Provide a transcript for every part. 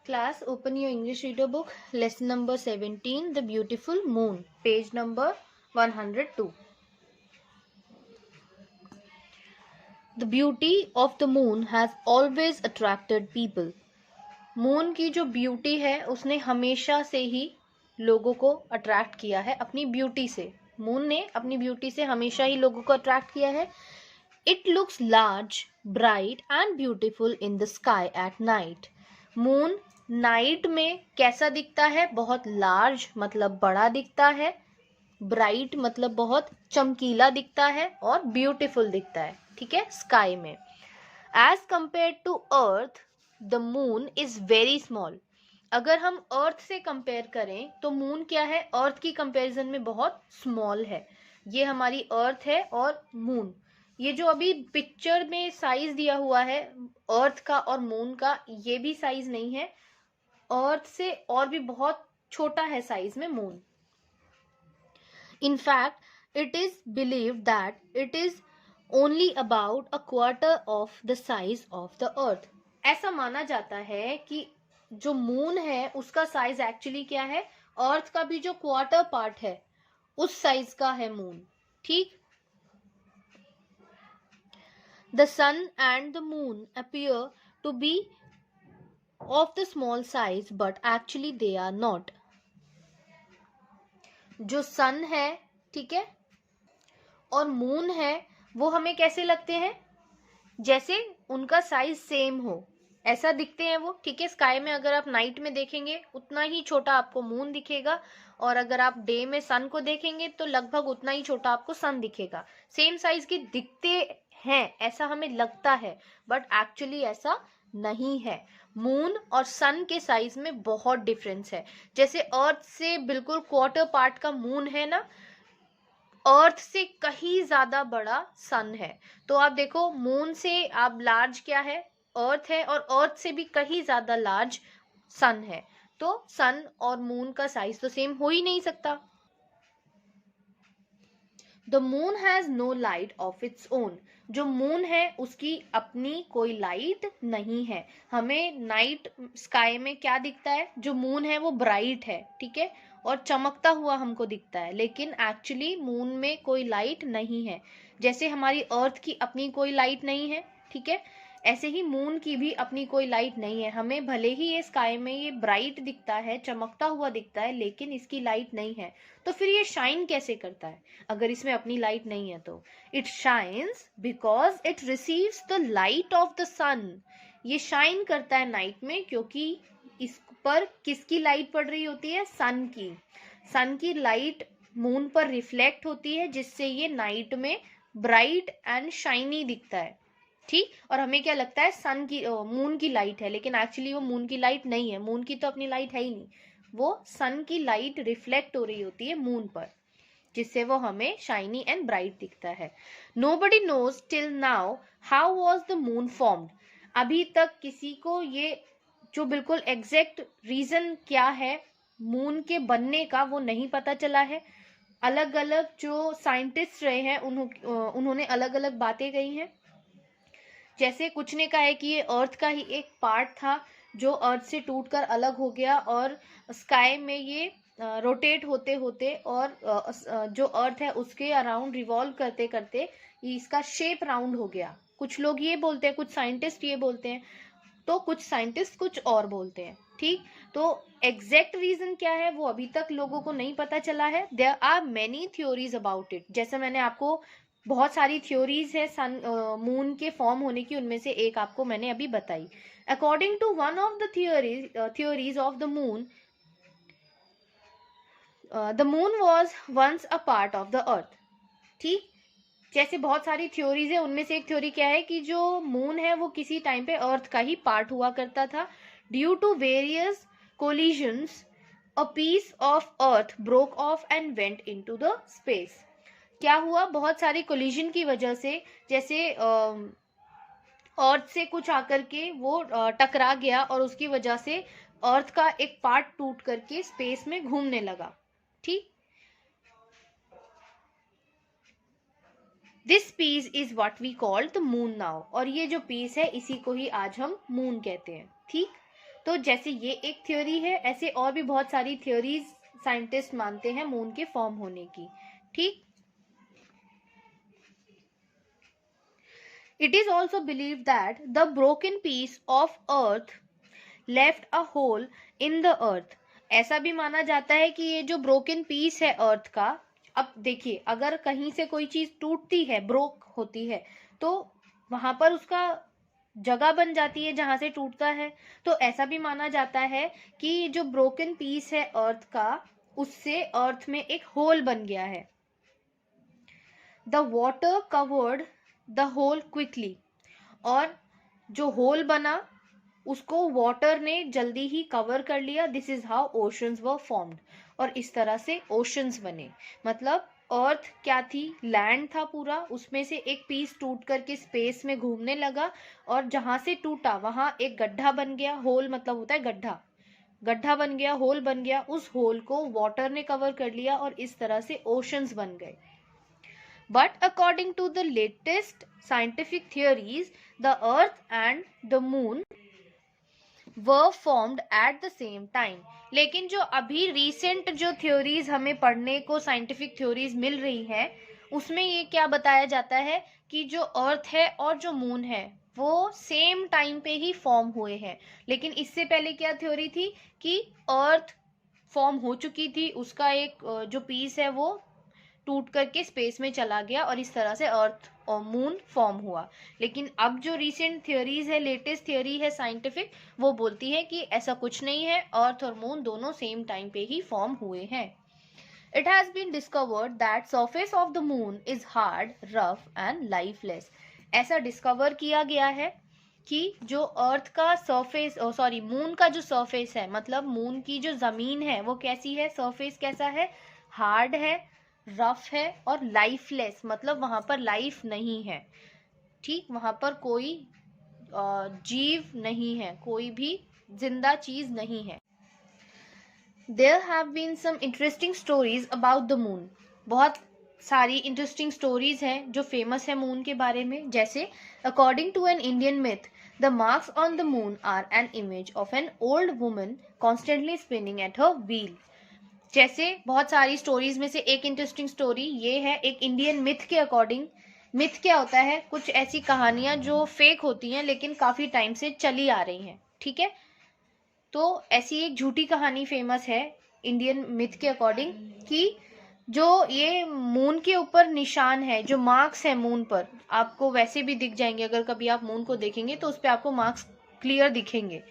Class, open your English reader book, lesson number 17, The Beautiful Moon, page number 102. The beauty of the moon has always attracted people. Moon की जो beauty है उसने हमेशा से ही लोगों को अट्रैक्ट किया है अपनी ब्यूटी से. मून ने अपनी ब्यूटी से हमेशा ही लोगों को अट्रैक्ट किया है. It looks large, bright and beautiful in the sky at night. Moon night में कैसा दिखता है? बहुत लार्ज मतलब बड़ा दिखता है, ब्राइट मतलब बहुत चमकीला दिखता है, और ब्यूटीफुल दिखता है. ठीक है, स्काई में. As compare to earth the moon is very small. अगर हम अर्थ से कंपेयर करें तो मून क्या है? अर्थ की कंपैरिजन में बहुत स्मॉल है. ये हमारी अर्थ है और मून, ये जो अभी पिक्चर में साइज दिया हुआ है अर्थ का और मून का, ये भी साइज नहीं है. अर्थ से और भी बहुत छोटा है साइज में moon. In fact, it is believed that it is only about a quarter of the size of the earth. ऐसा माना जाता है कि जो मून है उसका साइज एक्चुअली क्या है? अर्थ का भी जो क्वार्टर पार्ट है उस साइज का है मून. ठीक. The sun and the moon appear to be of the small size, but actually they are not. जो सन है, ठीक है, और मून है, वो हमें कैसे लगते हैं? जैसे उनका साइज सेम हो, ऐसा दिखते हैं वो. ठीक है, स्काई में अगर आप नाइट में देखेंगे उतना ही छोटा आपको मून दिखेगा, और अगर आप डे में सन को देखेंगे तो लगभग उतना ही छोटा आपको सन दिखेगा. सेम साइज के दिखते हैं, ऐसा हमें लगता है, बट एक्चुअली ऐसा नहीं है. मून और सन के साइज में बहुत डिफरेंस है. जैसे अर्थ से बिल्कुल क्वार्टर पार्ट का मून है ना, अर्थ से कहीं ज्यादा बड़ा सन है. तो आप देखो, मून से आप लार्ज क्या है? अर्थ है, और अर्थ से भी कहीं ज्यादा लार्ज सन है. तो सन और मून का साइज तो सेम हो ही नहीं सकता. The moon has no light of its own. जो मून है उसकी अपनी कोई लाइट नहीं है. हमें नाइट स्काई में क्या दिखता है? जो मून है वो ब्राइट है, ठीक है, और चमकता हुआ हमको दिखता है, लेकिन एक्चुअली मून में कोई लाइट नहीं है. जैसे हमारी अर्थ की अपनी कोई लाइट नहीं है, ठीक है, ऐसे ही मून की भी अपनी कोई लाइट नहीं है. हमें भले ही ये स्काई में ये ब्राइट दिखता है, चमकता हुआ दिखता है, लेकिन इसकी लाइट नहीं है. तो फिर ये शाइन कैसे करता है अगर इसमें अपनी लाइट नहीं है? तो it shines because it receives the light of the sun. ये शाइन करता है नाइट में क्योंकि इस पर किसकी लाइट पड़ रही होती है? सन की. सन की लाइट मून पर रिफ्लेक्ट होती है, जिससे ये नाइट में ब्राइट एंड शाइनी दिखता है. ठीक. और हमें क्या लगता है? सन की मून की लाइट है, लेकिन एक्चुअली वो मून की लाइट नहीं है. मून की तो अपनी लाइट है ही नहीं. वो सन की लाइट रिफ्लेक्ट हो रही होती है मून पर, जिससे वो हमें शाइनी एंड ब्राइट दिखता है. Nobody knows till now how was the moon formed. अभी तक किसी को ये जो बिल्कुल एग्जैक्ट रीजन क्या है मून के बनने का वो नहीं पता चला है. अलग अलग जो साइंटिस्ट रहे हैं उन्होंने अलग अलग बातें कही हैं. जैसे कुछ ने कहा है कि ये अर्थ का ही एक पार्ट था जो अर्थ से टूटकर अलग हो गया, और स्काई में ये रोटेट होते होते और जो अर्थ है उसके अराउंड रिवॉल्व करते करते इसका शेप राउंड हो गया. कुछ लोग ये बोलते हैं, कुछ साइंटिस्ट ये बोलते हैं, तो कुछ साइंटिस्ट कुछ और बोलते हैं. ठीक. तो एग्जैक्ट रीजन क्या है वो अभी तक लोगों को नहीं पता चला है. There are many theories about it. जैसे मैंने आपको बहुत सारी थ्योरीज है सन मून के फॉर्म होने की, उनमें से एक आपको मैंने अभी बताई. According to one of the theories of the moon, the moon was once a part of the earth. ठीक. जैसे बहुत सारी थ्योरीज है, उनमें से एक थ्योरी क्या है कि जो मून है वो किसी टाइम पे अर्थ का ही पार्ट हुआ करता था. Due to various collisions a piece of earth broke off and went into the space. क्या हुआ? बहुत सारी कोलिजन की वजह से, जैसे अर्थ से कुछ आकर के वो टकरा गया, और उसकी वजह से अर्थ का एक पार्ट टूट करके स्पेस में घूमने लगा. ठीक. This piece is what we call the moon now. और ये जो पीस है इसी को ही आज हम मून कहते हैं. ठीक. तो जैसे ये एक थ्योरी है, ऐसे और भी बहुत सारी थ्योरीज साइंटिस्ट मानते हैं मून के फॉर्म होने की। ठीक, it is also believe that the broken piece of earth left a hole in the earth. ऐसा भी माना जाता है कि ये जो ब्रोकन पीस है अर्थ का, अब देखिए अगर कहीं से कोई चीज टूटती है, ब्रोक होती है, तो वहां पर उसका जगह बन जाती है जहां से टूटता है। तो ऐसा भी माना जाता है कि जो ब्रोकन पीस है अर्थ का, उससे अर्थ में एक होल बन गया है। The water covered the hole quickly, और जो होल बना उसको वाटर ने जल्दी ही कवर कर लिया। This is how oceans were formed, और इस तरह से ओशंस बने। मतलब अर्थ क्या थी, लैंड था पूरा, उसमें से एक पीस टूट करके स्पेस में घूमने लगा, और जहां से टूटा वहां एक गड्ढा बन गया। होल मतलब होता है गड्ढा, गड्ढा बन गया, होल बन गया, उस होल को वाटर ने कवर कर लिया और इस तरह से ओशंस बन गए। But according to the latest scientific theories, the earth and the moon were formed at the same time. लेकिन जो अभी रिसेंट जो थ्योरीज हमें पढ़ने को साइंटिफिक थ्योरीज मिल रही है, उसमें ये क्या बताया जाता है कि जो अर्थ है और जो मून है वो सेम टाइम पे ही फॉर्म हुए हैं। लेकिन इससे पहले क्या थ्योरी थी कि अर्थ फॉर्म हो चुकी थी, उसका एक जो पीस है वो टूट करके स्पेस में चला गया और इस तरह से अर्थ और मून फॉर्म हुआ। लेकिन अब जो रिसेंट थियोरीज है, लेटेस्ट थियोरी है साइंटिफिक, वो बोलती है कि ऐसा कुछ नहीं है, अर्थ और मून दोनों सेम टाइम पे ही फॉर्म हुए हैं। It has been discovered that surface of the moon is hard, rough and lifeless. ऐसा डिस्कवर किया गया है कि जो अर्थ का सरफेस, मून का जो सरफेस है, मतलब मून की जो जमीन है वो कैसी है, सरफेस कैसा है, हार्ड है, रफ है और लाइफलेस, मतलब वहां पर लाइफ नहीं है। ठीक, वहां पर कोई जीव नहीं है, कोई भी जिंदा चीज नहीं है। There have been some interesting stories about the moon. बहुत सारी इंटरेस्टिंग स्टोरीज हैं जो फेमस है मून के बारे में। जैसे according to an Indian myth, the marks on the moon are an image of an old woman constantly spinning at her wheel. जैसे बहुत सारी स्टोरीज में से एक इंटरेस्टिंग स्टोरी ये है, एक इंडियन मिथ के अकॉर्डिंग। मिथ क्या होता है, कुछ ऐसी कहानियां जो फेक होती हैं लेकिन काफी टाइम से चली आ रही हैं। ठीक है, तो ऐसी एक झूठी कहानी फेमस है इंडियन मिथ के अकॉर्डिंग कि जो ये मून के ऊपर निशान है, जो मार्क्स है मून पर, आपको वैसे भी दिख जाएंगे, अगर कभी आप मून को देखेंगे तो उस पर आपको मार्क्स क्लियर दिखेंगे।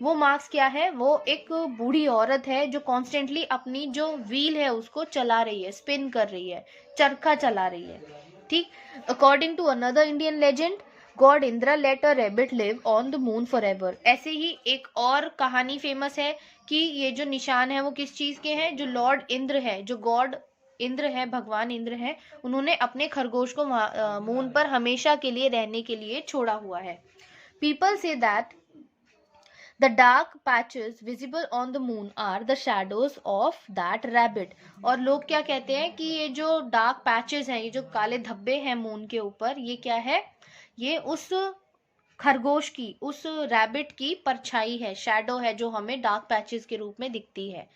वो मार्क्स क्या है, वो एक बूढ़ी औरत है जो कॉन्स्टेंटली अपनी जो व्हील है उसको चला रही है, स्पिन कर रही है, चरखा चला रही है। ठीक, according to another Indian legend, god Indra let a rabbit live on the moon forever. ऐसे ही एक और कहानी फेमस है कि ये जो निशान है वो किस चीज के हैं, जो लॉर्ड इंद्र है, जो गॉड इंद्र है, भगवान इंद्र है, उन्होंने अपने खरगोश को मून पर हमेशा के लिए रहने के लिए छोड़ा हुआ है। People say that the dark patches visible on the moon are the shadows of that rabbit. और लोग क्या कहते हैं कि ये जो डार्क पैचेस हैं, ये जो काले धब्बे हैं मून के ऊपर, ये क्या है, ये उस खरगोश की, उस रैबिट की परछाई है, शैडो है, जो हमें डार्क पैचेस के रूप में दिखती है।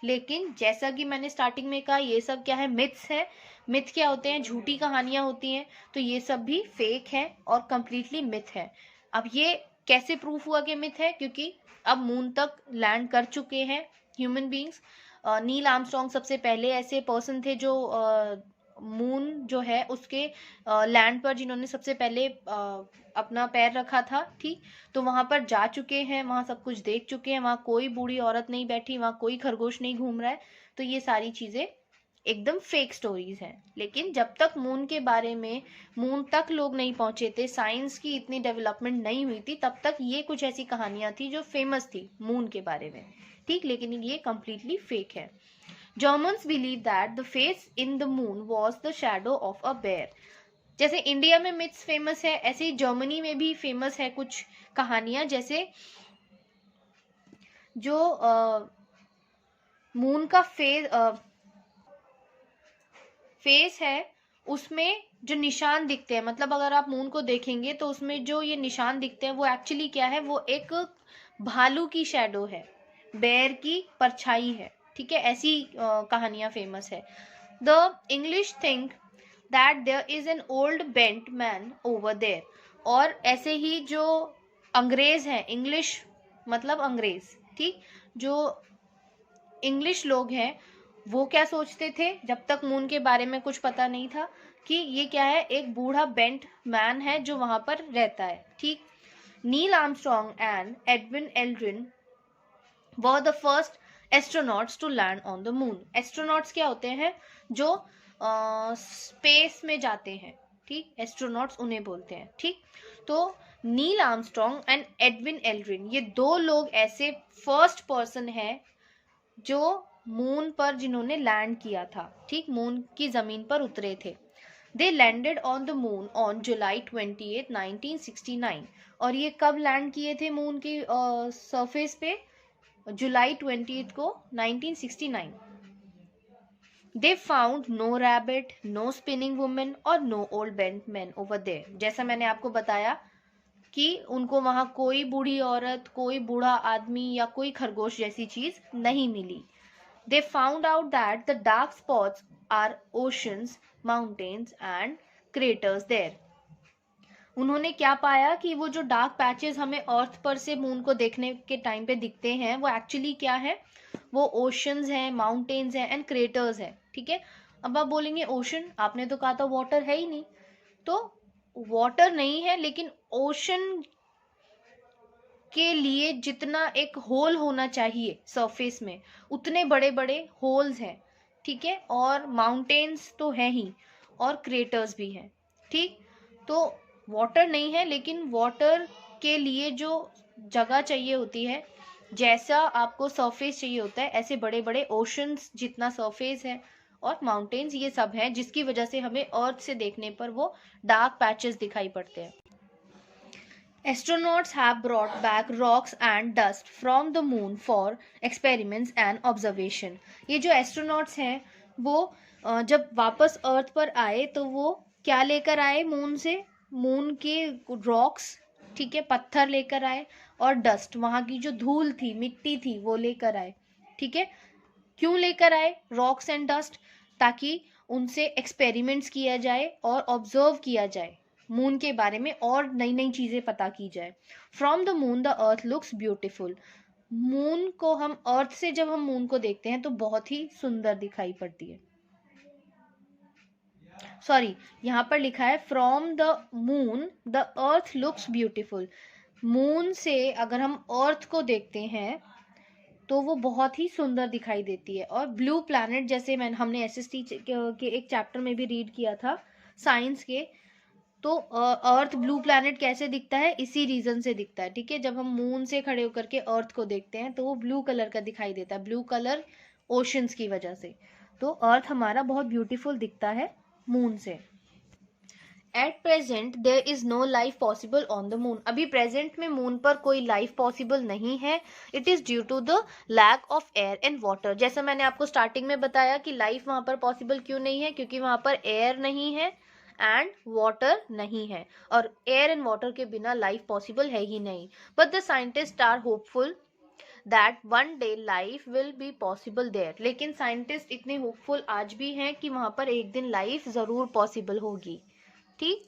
लेकिन जैसा कि मैंने स्टार्टिंग में कहा, ये सब क्या है, मिथ्स है। मिथ क्या होते हैं, झूठी कहानियां होती हैं, तो ये सब भी फेक है और कंप्लीटली मिथ है। अब ये कैसे प्रूफ हुआ कि मिथ है, क्योंकि अब मून तक लैंड कर चुके हैं ह्यूमन बींग्स। नील आर्मस्ट्रॉन्ग सबसे पहले ऐसे पर्सन थे जो मून जो है उसके लैंड पर, जिन्होंने सबसे पहले अपना पैर रखा था। ठीक, तो वहां पर जा चुके हैं, वहां सब कुछ देख चुके हैं, वहां कोई बूढ़ी औरत नहीं बैठी, वहां कोई खरगोश नहीं घूम रहा है। तो ये सारी चीजें एकदम फेक स्टोरीज हैं। लेकिन जब तक मून के बारे में, मून तक लोग नहीं पहुंचे थे, साइंस की इतनी डेवलपमेंट नहीं हुई थी, तब तक ये कुछ ऐसी कहानियां थी जो फेमस थी मून के बारे में। ठीक, लेकिन ये कंप्लीटली फेक है। Germans believe that the face in the moon was the shadow of a bear. जैसे इंडिया में मिथ्स फेमस है, ऐसे ही जर्मनी में भी फेमस है कुछ कहानियां। जैसे जो मून का फेस है, उसमें जो निशान दिखते हैं, मतलब अगर आप मून को देखेंगे तो उसमें जो ये निशान दिखते हैं वो एक्चुअली क्या है, वो एक भालू की शैडो है, बेयर की परछाई है, ठीक है, ऐसी कहानियां फेमस है। The English think that there is an old bent man over there, और ऐसे ही जो अंग्रेज हैं, इंग्लिश मतलब अंग्रेज, ठीक, जो इंग्लिश लोग हैं वो क्या सोचते थे जब तक मून के बारे में कुछ पता नहीं था, कि ये क्या है, एक बूढ़ा बेंट मैन है जो वहां पर रहता है, ठीक। Neil Armstrong and Edwin Aldrin were the first astronauts to land on the moon। Astronauts क्या होते हैं, जो स्पेस में जाते हैं, ठीक, एस्ट्रोनॉट्स उन्हें बोलते हैं, ठीक। तो Neil Armstrong and Edwin Aldrin, ये दो लोग ऐसे फर्स्ट पर्सन हैं जो मून पर जिन्होंने लैंड किया था, ठीक, मून की जमीन पर उतरे थे। They landed on the moon on July 28, 1969। और ये कब लैंड किए थे मून की सरफेस पे, जुलाई 20 को 1969। They found no rabbit, no spinning woman और no old bent men over there। जैसा मैंने आपको बताया कि उनको वहां कोई बूढ़ी औरत, कोई बूढ़ा आदमी या कोई खरगोश जैसी चीज नहीं मिली। They found out that the dark spots are oceans, mountains and craters there। उन्होंने क्या पाया कि वो जो डार्क पैचेस हमें अर्थ पर से मून को देखने के टाइम पे दिखते हैं वो एक्चुअली क्या है, वो ओशंस हैं, माउंटेन्स हैं एंड क्रेटर्स हैं, ठीक है। अब आप बोलेंगे ओशन, आपने तो कहा था वाटर है ही नहीं, तो वाटर नहीं है, लेकिन ओशन के लिए जितना एक होल होना चाहिए सरफेस में, उतने बड़े बड़े होल्स हैं, ठीक है, और माउंटेन्स तो है ही और क्रेटर्स भी हैं, ठीक। तो वाटर नहीं है, लेकिन वाटर के लिए जो जगह चाहिए होती है, जैसा आपको सरफेस चाहिए होता है, ऐसे बड़े बड़े ओशंस जितना सरफेस है और माउंटेन्स, ये सब हैं जिसकी वजह से हमें अर्थ से देखने पर वो डार्क पैचेस दिखाई पड़ते हैं। Astronauts have brought back rocks and dust from the moon for experiments and observation। ये जो एस्ट्रोनॉट्स हैं वो जब वापस अर्थ पर आए तो वो क्या लेकर आए मून से, मून के रॉक्स, ठीक है, पत्थर लेकर आए, और डस्ट, वहां की जो धूल थी, मिट्टी थी, वो लेकर आए, ठीक है। क्यों लेकर आए रॉक्स एंड डस्ट, ताकि उनसे एक्सपेरिमेंट्स किया जाए और ऑब्जर्व किया जाए, मून के बारे में और नई नई चीजें पता की जाए। From the moon the earth looks beautiful. Moon को हम अर्थ से जब हम मून को देखते हैं तो बहुत ही सुंदर दिखाई पड़ती है। सॉरी, यहाँ पर लिखा है from the moon the earth looks beautiful. Moon से अगर हम अर्थ को देखते हैं तो वो बहुत ही सुंदर दिखाई देती है। और ब्लू प्लैनेट, जैसे हमने एसएसटी के एक चैप्टर में भी रीड किया था साइंस के, तो अर्थ ब्लू प्लैनेट कैसे दिखता है, इसी रीजन से दिखता है, ठीक है। जब हम मून से खड़े होकर के अर्थ को देखते हैं तो वो ब्लू कलर का दिखाई देता है, ब्लू कलर ओशंस की वजह से। तो अर्थ हमारा बहुत ब्यूटीफुल दिखता है मून से। At present there is no life possible on the moon. अभी प्रेजेंट में मून पर कोई लाइफ पॉसिबल नहीं है। It is due to the lack of air and water. जैसा मैंने आपको स्टार्टिंग में बताया कि लाइफ वहां पर पॉसिबल क्यों नहीं है, क्योंकि वहां पर एयर नहीं है एंड वाटर नहीं है, और एयर एंड वाटर के बिना लाइफ पॉसिबल है ही नहीं। But the scientist are hopeful that one day life will be possible there. लेकिन साइंटिस्ट इतने होपफुल आज भी हैं कि वहां पर एक दिन लाइफ जरूर पॉसिबल होगी, ठीक।